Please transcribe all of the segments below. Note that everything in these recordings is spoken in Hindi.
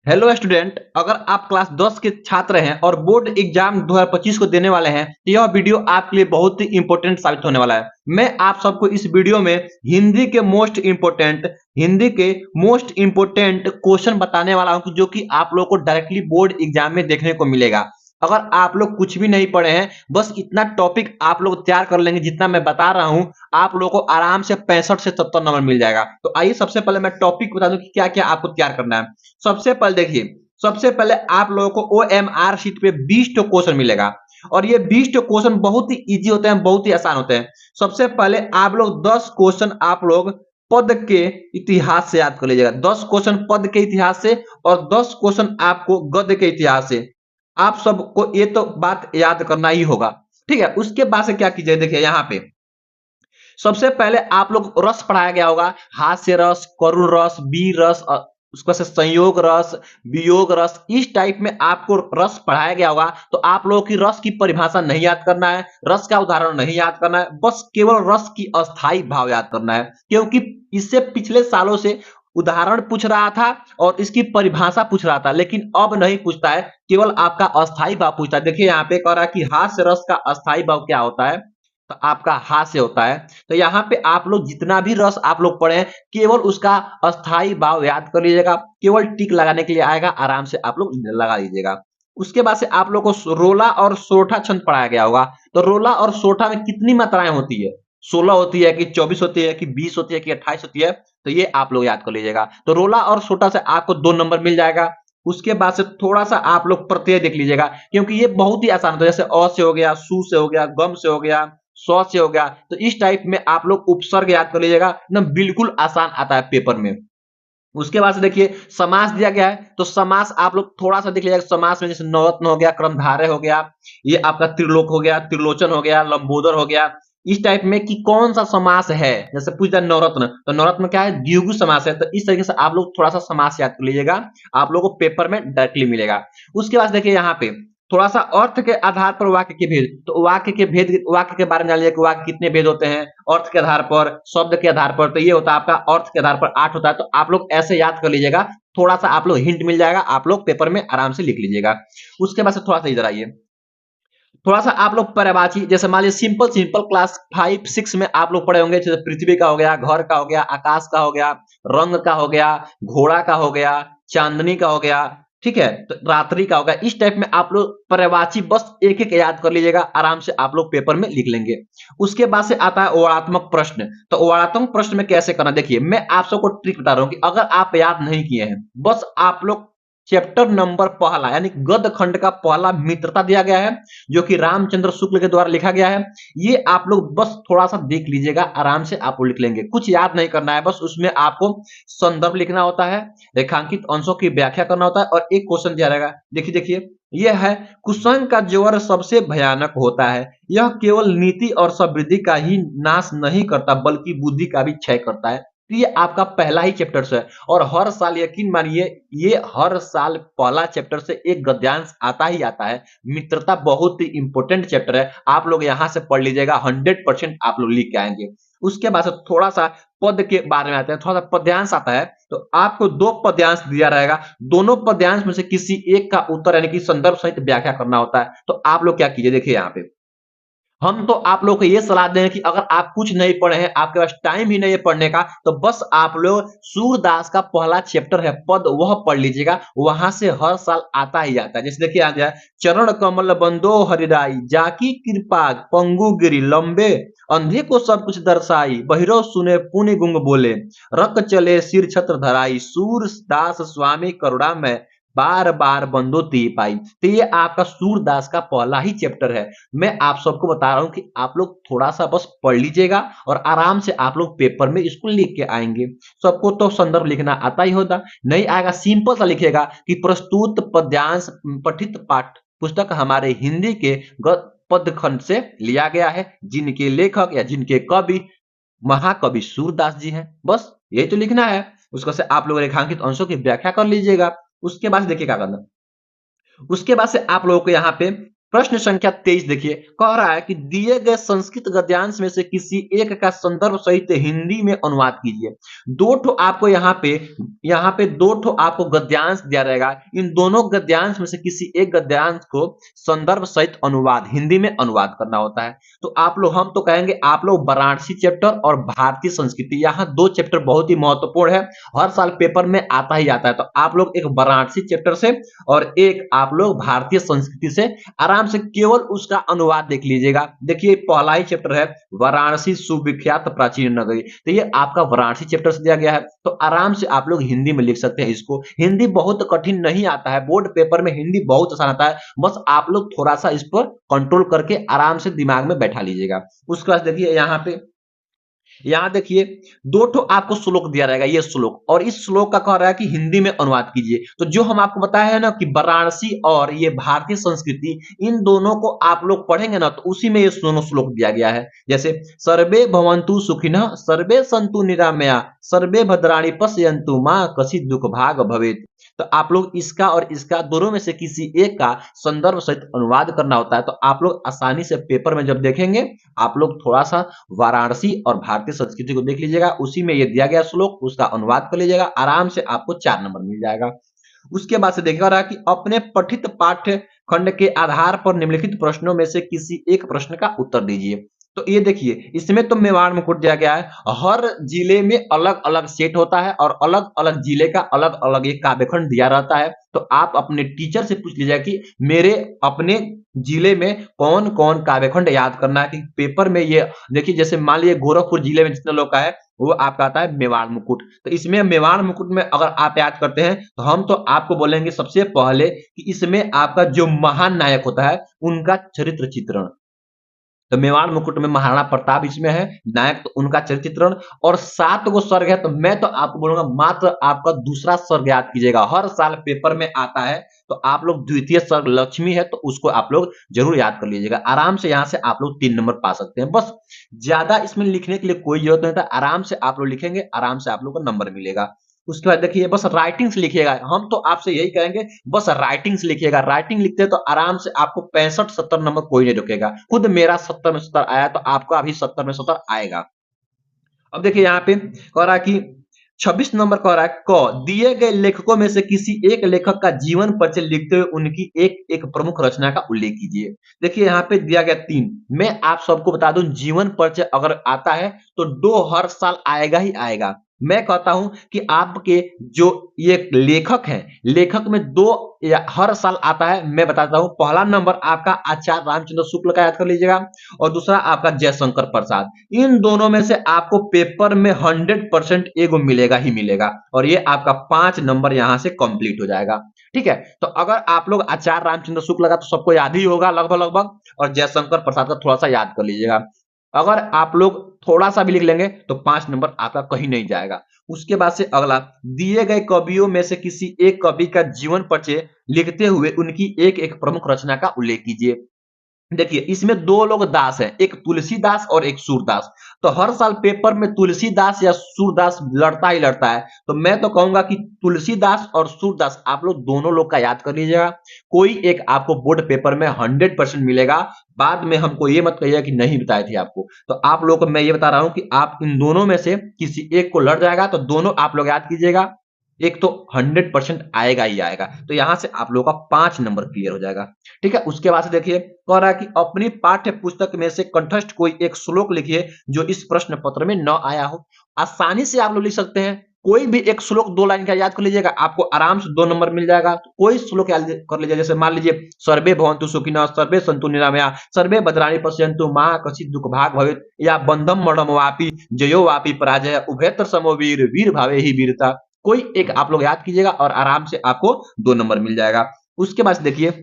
हेलो स्टूडेंट, अगर आप क्लास 10 के छात्र हैं और बोर्ड एग्जाम 2025 को देने वाले हैं तो यह वीडियो आपके लिए बहुत ही इंपॉर्टेंट साबित होने वाला है। मैं आप सबको इस वीडियो में हिंदी के मोस्ट इंपोर्टेंट क्वेश्चन बताने वाला हूं जो कि आप लोगों को डायरेक्टली बोर्ड एग्जाम में देखने को मिलेगा। अगर आप लोग कुछ भी नहीं पढ़े हैं, बस इतना टॉपिक आप लोग तैयार कर लेंगे जितना मैं बता रहा हूं, आप लोगों को आराम से 65 से 70 नंबर मिल जाएगा। तो आइए सबसे पहले मैं टॉपिक बता दूं कि क्या क्या आपको तैयार करना है। सबसे पहले देखिए, सबसे पहले आप लोगों को ओएमआर शीट पे 20 क्वेश्चन मिलेगा और ये 20 क्वेश्चन बहुत ही इजी होते हैं, बहुत ही आसान होते हैं। सबसे पहले आप लोग 10 क्वेश्चन आप लोग पद के इतिहास से याद कर लीजिएगा। 10 क्वेश्चन पद के इतिहास से और 10 क्वेश्चन आपको गद्य के इतिहास से। आप सबको ये तो बात याद करना ही होगा। ठीक है, उसके बाद से क्या कीजिए, देखिए यहाँ पे सबसे पहले आप लोग रस पढ़ाया गया होगा। हास्य रस, करुण रस, वीर रस, उसका से संयोग रस, वियोग रस, इस टाइप में आपको रस पढ़ाया गया होगा। तो आप लोगों की रस की परिभाषा नहीं याद करना है, रस का उदाहरण नहीं याद करना है, बस केवल रस की अस्थाई भाव याद करना है। क्योंकि इससे पिछले सालों से उदाहरण पूछ रहा था और इसकी परिभाषा पूछ रहा था, लेकिन अब नहीं पूछता है, केवल आपका अस्थाई भाव पूछता है। देखिए यहाँ पे कह रहा है कि हास्य रस का अस्थाई भाव क्या होता है, तो आपका हास्य होता है। तो यहाँ पे आप लोग जितना भी रस आप लोग पढ़े केवल उसका अस्थाई भाव याद कर लीजिएगा। केवल टिक लगाने के लिए आएगा, आराम से आप लोग लगा लीजिएगा। उसके बाद से आप लोग को रोला और सोठा छंद पढ़ाया गया होगा। तो रोला और सोठा में कितनी मात्राएं होती है, 16 होती है कि 24 होती है कि 20 होती है कि 28 होती है, तो ये आप लोग याद कर लीजिएगा। तो रोला और सोठा से आपको 2 नंबर मिल जाएगा। उसके बाद से थोड़ा सा आप लोग प्रत्यय देख लीजिएगा, क्योंकि ये बहुत ही आसान होता है। जैसे अ से हो गया, सु से हो गया, गम से हो गया, सौ से हो गया। तो इस टाइप में आप लोग उपसर्ग याद कर लीजिएगा, एकदम बिल्कुल आसान आता है पेपर में। उसके बाद से देखिए समास दिया गया है, तो समास आप लोग थोड़ा सा देख लीजिएगा। समास में जैसे नवरत्न हो गया, क्रमधारय हो गया, ये आपका त्रिलोक हो गया, त्रिलोचन हो गया, लंबोदर हो गया। इस टाइप में कि कौन सा समास है, जैसे पूछ दिया नवरत्न, तो नवरत्न क्या है, द्विगु समास है। तो इस तरीके से आप लोग थोड़ा सा समास याद कर लीजिएगा, आप लोगों को पेपर में डायरेक्टली मिलेगा। उसके बाद देखिए यहाँ पे थोड़ा सा अर्थ के आधार पर वाक्य के भेद, तो वाक्य के बारे में जान लीजिए कि वाक्य कितने भेद होते हैं। अर्थ के आधार पर, शब्द के आधार पर, तो ये होता है आपका अर्थ के आधार पर 8 होता है। तो आप लोग ऐसे याद कर लीजिएगा, थोड़ा सा आप लोग हिंट मिल जाएगा, आप लोग पेपर में आराम से लिख लीजिएगा। उसके बाद से थोड़ा सा इधर आइए, थोड़ा सा आप लोग पर्यायवाची, जैसे मान लीजिए सिंपल सिंपल क्लास 5 6 में आप लोग पढ़े होंगे, जैसे पृथ्वी का हो गया, घर का हो गया, आकाश का हो गया, रंग का हो गया, घोड़ा का हो गया, चांदनी का हो गया, ठीक है, तो रात्रि का होगा। इस टाइप में आप लोग पर्यायवाची बस एक एक याद कर लीजिएगा, आराम से आप लोग पेपर में लिख लेंगे। उसके बाद से आता है ओवरात्मक प्रश्न। तो ओवरात्मक प्रश्न में कैसे करना, देखिए मैं आप सबको ट्रिक बता रहा हूं कि अगर आप याद नहीं किए हैं, बस आप लोग चैप्टर नंबर पहला यानी गद्य खंड का पहला मित्रता दिया गया है, जो कि रामचंद्र शुक्ल के द्वारा लिखा गया है। ये आप लोग बस थोड़ा सा देख लीजिएगा, आराम से आप लिख लेंगे। कुछ याद नहीं करना है, बस उसमें आपको संदर्भ लिखना होता है, रेखांकित अंशों की व्याख्या करना होता है और एक क्वेश्चन दिया रहेगा। देखिए देखिए, यह है, कुसंग का ज्वर सबसे भयानक होता है, यह केवल नीति और समृद्धि का ही नाश नहीं करता बल्कि बुद्धि का भी क्षय करता है। तो ये आपका पहला ही चैप्टर है और हर साल यकीन मानिए, ये हर साल पहला चैप्टर से एक गद्यांश आता ही आता है। मित्रता बहुत ही इंपॉर्टेंट चैप्टर है, आप लोग यहां से पढ़ लीजिएगा, 100% आप लोग लिख के आएंगे। उसके बाद से थोड़ा सा पद के बारे में आते हैं, थोड़ा सा पद्यांश आता है। तो आपको 2 पद्यांश दिया रहेगा, दोनों पद्यांश में से किसी एक का उत्तर यानी कि संदर्भ सहित व्याख्या करना होता है। तो आप लोग क्या कीजिए, देखिए यहाँ पे हम तो आप लोगों को ये सलाह दें कि अगर आप कुछ नहीं पढ़े हैं, आपके पास टाइम ही नहीं है पढ़ने का, तो बस आप लोग सूरदास का पहला चैप्टर है पद, वह पढ़ लीजिएगा। वहां से हर साल आता ही आता है। जैसे देखिए आ जाए, चरण कमल बंदो हरिराई, जाकी कृपा पंगु गिरी लंबे, अंधे को सब कुछ दर्शाई, बहिरो सुने पुण्य गुंग बोले, रक चले सिर छत्र धराई, सूरदास स्वामी करुणा में बार बार बंदो ती पाई। तो ये आपका सूरदास का पहला ही चैप्टर है। मैं आप सबको बता रहा हूं कि आप लोग थोड़ा सा बस पढ़ लीजिएगा और आराम से आप लोग पेपर में इसको लिख के आएंगे। सबको तो संदर्भ लिखना आता ही होता, नहीं आएगा सिंपल सा लिखेगा कि प्रस्तुत पद्यांश पठित पाठ पुस्तक हमारे हिंदी के पद खंड से लिया गया है, जिनके लेखक या जिनके कवि महाकवि सूरदास जी हैं। बस यही तो लिखना है। उसको से आप लोग रेखांकित अंशों की व्याख्या कर लीजिएगा। उसके बाद देखिए क्या करना, उसके बाद से आप लोगों को यहाँ पे प्रश्न संख्या 23 देखिए, कह रहा है कि दिए गए संस्कृत गद्यांश में से किसी एक का संदर्भ सहित हिंदी में अनुवाद कीजिए। दो ठो आपको यहाँ पे दो ठो आपको गद्यांश दिया रहेगा। इन दोनों गद्यांश में से किसी एक गद्यांश को संदर्भ सहित अनुवाद हिंदी में अनुवाद करना होता है। तो हम तो कहेंगे आप लोग वाराणसी चैप्टर और भारतीय संस्कृति, यहाँ दो चैप्टर बहुत ही महत्वपूर्ण है, हर साल पेपर में आता ही आता है। तो आप लोग एक वाराणसी चैप्टर से और एक आप लोग भारतीय संस्कृति से आराम से केवल उसका अनुवाद देख लीजिएगा। देखिए पहला ही चैप्टर है वाराणसी सुविख्यात प्राचीन नगरी, तो ये आपका वाराणसी चैप्टर से दिया गया है। तो आराम से आप लोग हिंदी में लिख सकते हैं इसको। हिंदी बहुत कठिन नहीं आता है, बोर्ड पेपर में हिंदी बहुत आसान आता है, बस आप लोग थोड़ा सा इस पर कंट्रोल करके आराम से दिमाग में बैठा लीजिएगा। उसके बाद देखिए यहाँ देखिए दो ठो आपको श्लोक दिया रहेगा, ये श्लोक और इस श्लोक का कह रहा है कि हिंदी में अनुवाद कीजिए। तो जो हम आपको बताया है ना कि वाराणसी और ये भारतीय संस्कृति, इन दोनों को आप लोग पढ़ेंगे ना तो उसी में ये दोनों श्लोक दिया गया है। जैसे सर्वे भवन्तु सुखिनः सर्वे सन्तु निरामया सर्वे भद्राणि पश्यन्तु मा कश्चित् दुःख भाग भवेत्। तो आप लोग इसका और इसका दोनों में से किसी एक का संदर्भ सहित अनुवाद करना होता है। तो आप लोग आसानी से पेपर में जब देखेंगे, आप लोग थोड़ा सा वाराणसी और भारतीय संस्कृति को देख लीजिएगा, उसी में ये दिया गया श्लोक, उसका अनुवाद कर लीजिएगा, आराम से आपको 4 नंबर मिल जाएगा। उसके बाद से देखिएगा रहा कि अपने पठित पाठ्य खंड के आधार पर निम्नलिखित प्रश्नों में से किसी एक प्रश्न का उत्तर दीजिए। तो ये देखिए इसमें तो मेवाड़ मुकुट दिया गया है, हर जिले में अलग अलग सेट होता है और अलग अलग जिले का अलग अलग एक काव्यखंड दिया रहता है। तो आप अपने टीचर से पूछ लीजिए कि मेरे अपने जिले में कौन कौन काव्यखंड याद करना है, कि पेपर में ये देखिए जैसे मान लीजिए गोरखपुर जिले में जितने लोग का है वो आपका आता है मेवाड़ मुकुट। तो इसमें मेवाड़ मुकुट में अगर आप याद करते हैं तो हम तो आपको बोलेंगे सबसे पहले कि इसमें आपका जो महान नायक होता है उनका चरित्र चित्रण। तो मेवाड़ मुकुट में महाराणा प्रताप इसमें है नायक, तो उनका चरित्र चित्रण और 7 गो सर्ग है। तो मैं तो आपको बोलूंगा मात्र आपका दूसरा सर्ग याद कीजिएगा, हर साल पेपर में आता है। तो आप लोग द्वितीय सर्ग लक्ष्मी है तो उसको आप लोग जरूर याद कर लीजिएगा। आराम से यहाँ से आप लोग 3 नंबर पा सकते हैं। बस ज्यादा इसमें लिखने के लिए कोई जरूरत नहीं था, आराम से आप लोग लिखेंगे, आराम से आप लोग को नंबर मिलेगा। उसके बाद देखिए बस राइटिंग से लिखिएगा, हम तो आपसे यही कहेंगे बस राइटिंग से लिखिएगा। राइटिंग लिखते हैं तो आराम से आपको 65-70 नंबर कोई नहीं रुकेगा। खुद मेरा 70 में 70 आया तो आपका भी 70 में 70 आएगा। अब देखिए यहाँ पे कह रहा है कि 26 नंबर कह रहा है क दिए गए लेखकों में से किसी एक लेखक का जीवन परिचय लिखते हुए उनकी एक एक प्रमुख रचना का उल्लेख कीजिए। देखिए यहाँ पे दिया गया 3, मैं आप सबको बता दूं जीवन परिचय अगर आता है तो 2 हर साल आएगा ही आएगा। मैं कहता हूं कि आपके जो ये लेखक हैं, लेखक में 2 हर साल आता है। मैं बताता हूं, पहला नंबर आपका आचार्य रामचंद्र शुक्ल का याद कर लीजिएगा और दूसरा आपका जयशंकर प्रसाद। इन दोनों में से आपको पेपर में 100% एगो मिलेगा ही मिलेगा और ये आपका 5 नंबर यहां से कंप्लीट हो जाएगा। ठीक है, तो अगर आप लोग आचार्य रामचंद्र शुक्ल का तो सबको याद ही होगा लगभग लगभग, और जयशंकर प्रसाद का थोड़ा सा याद कर लीजिएगा। अगर आप लोग थोड़ा सा भी लिख लेंगे तो 5 नंबर आपका कहीं नहीं जाएगा। उसके बाद से अगला, दिए गए कवियों में से किसी एक कवि का जीवन परिचय लिखते हुए उनकी एक एक प्रमुख रचना का उल्लेख कीजिए। देखिए इसमें 2 लोग दास हैं, एक तुलसीदास और एक सूरदास। तो हर साल पेपर में तुलसीदास या सूरदास लड़ता ही लड़ता है। तो मैं तो कहूंगा कि तुलसीदास और सूरदास आप लोग दोनों लोग का याद कर लीजिएगा, कोई एक आपको बोर्ड पेपर में 100% मिलेगा। बाद में हमको ये मत कहिएगा कि नहीं बताए थे आपको। तो आप लोगों को मैं ये बता रहा हूं कि आप इन दोनों में से किसी एक को लड़ जाएगा, तो दोनों आप लोग याद कीजिएगा, एक तो 100% आएगा ही आएगा। तो यहां से आप लोगों का 5 नंबर क्लियर हो जाएगा। ठीक है, उसके बाद से देखिए कह रहा है कि अपनी पाठ्य पुस्तक में से कंठस्थ कोई एक श्लोक लिखिए जो इस प्रश्न पत्र में न आया हो। आसानी से आप लोग लिख सकते हैं, कोई भी एक श्लोक 2 लाइन का याद कर लीजिएगा, आपको आराम से 2 नंबर मिल जाएगा। तो कोई श्लोक याद कर लीजिए, जैसे मान लीजिए सर्वे भवन्तु सुखिनः सर्वे सन्तु निरामया सर्वे भद्राणि पश्यन्तु मा कश्चित् दुःख भाग् भवेत्, या बंधम मरणम वापि जयो वापि पराजय उभयत्र समो वीर वीर भावे ही वीरता। कोई एक आप लोग याद कीजिएगा और आराम से आपको 2 नंबर मिल जाएगा। उसके बाद देखिए,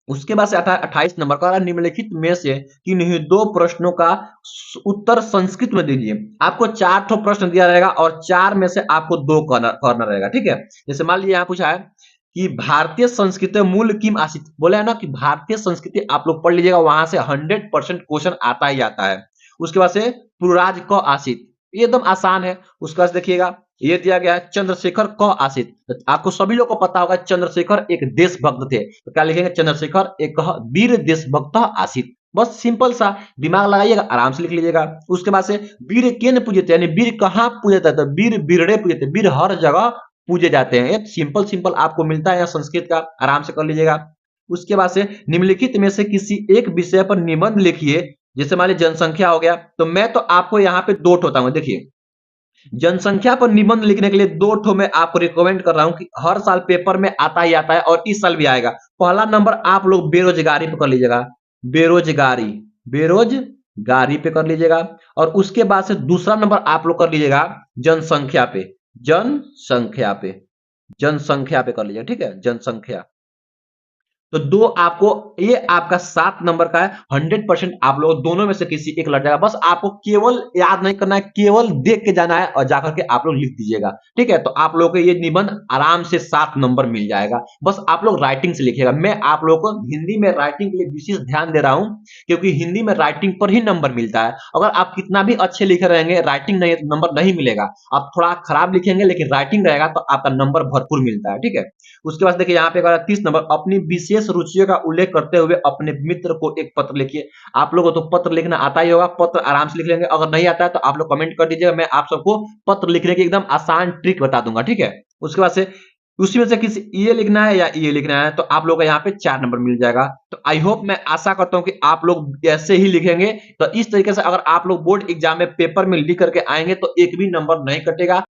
उसके बाद से 28 नंबर का निम्नलिखित में से किन्हीं 2 प्रश्नों का उत्तर संस्कृत में दीजिए। आपको 4 ठो प्रश्न दिया रहेगा और 4 में से आपको 2 करना रहेगा। ठीक है, जैसे मान लीजिए यहाँ पूछा है कि भारतीय संस्कृति मूल किम आसित, बोले है ना कि भारतीय संस्कृति आप लोग पढ़ लीजिएगा, वहां से 100% क्वेश्चन आता ही आता है। उसके बाद से पुराज क आसित, ये एकदम आसान है। उसके बाद देखिएगा ये दिया गया है चंद्रशेखर क आशित। तो आपको सभी लोग को पता होगा चंद्रशेखर एक देशभक्त थे, तो क्या लिखेंगे चंद्रशेखर एक वीर देशभक्त आशित। बस सिंपल सा दिमाग लगाइएगा, आराम से लिख लीजिएगा। उसके बाद से वीर केन पूजित, यानी वीर कहाँ पूजा जाता है, तो वीर वीरड़े पूजित, वीर हर जगह पूजे जाते हैं। सिंपल सिंपल आपको मिलता है यहाँ संस्कृत का, आराम से कर लीजिएगा। उसके बाद से निम्नलिखित में से किसी एक विषय पर निबंध लिखिए। जैसे मान लीजिए जनसंख्या हो गया, तो मैं तो आपको यहाँ पे दो ठोता हूँ। देखिए जनसंख्या पर निबंध लिखने के लिए दो ठो मैं आपको रिकमेंड कर रहा हूं कि हर साल पेपर में आता ही आता है और इस साल भी आएगा। पहला नंबर आप लोग बेरोजगारी पे कर लीजिएगा, बेरोजगारी, बेरोजगारी पे कर लीजिएगा। और उसके बाद से दूसरा नंबर आप लोग कर लीजिएगा जनसंख्या पे, जनसंख्या पे, जनसंख्या पे कर लीजिएगा, ठीक है, जनसंख्या। तो दो आपको, ये आपका 7 नंबर का है। 100% आप लोग दोनों में से किसी एक लड़ जाएगा। बस आपको केवल याद नहीं करना है, केवल देख के जाना है और जाकर के आप लोग लिख दीजिएगा, ठीक है। तो आप लोगों को ये निबंध आराम से 7 नंबर मिल जाएगा। बस आप लोग राइटिंग से लिखिएगा। मैं आप लोगों को हिंदी में राइटिंग के लिए विशेष ध्यान दे रहा हूं, क्योंकि हिंदी में राइटिंग पर ही नंबर मिलता है। अगर आप कितना भी अच्छे लिखे रहेंगे, राइटिंग नहीं तो नंबर नहीं मिलेगा। आप थोड़ा खराब लिखेंगे लेकिन राइटिंग रहेगा तो आपका नंबर भरपूर मिलता है, ठीक है। उसके बाद देखिए यहाँ पे 30 नंबर, अपनी विशेष रुचियों का उल्लेख करते हुए अपने मित्र को एक पत्र लिखिए। आप लोगों को तो पत्र लिखना आता ही होगा, पत्र आराम से लिख लेंगे। अगर नहीं आता है तो आप लोग कमेंट कर दीजिएगा, मैं आप सबको पत्र लिखने की एकदम आसान ट्रिक बता दूंगा, ठीक है। उसके बाद से उसी में से किसी ये लिखना है या ये लिखना है, तो आप लोगों को यहाँ पे 4 नंबर मिल जाएगा। तो आई होप, मैं आशा करता हूँ कि आप लोग ऐसे ही लिखेंगे। तो इस तरीके से अगर आप लोग बोर्ड एग्जाम में पेपर में लिख करके आएंगे तो एक भी नंबर नहीं कटेगा।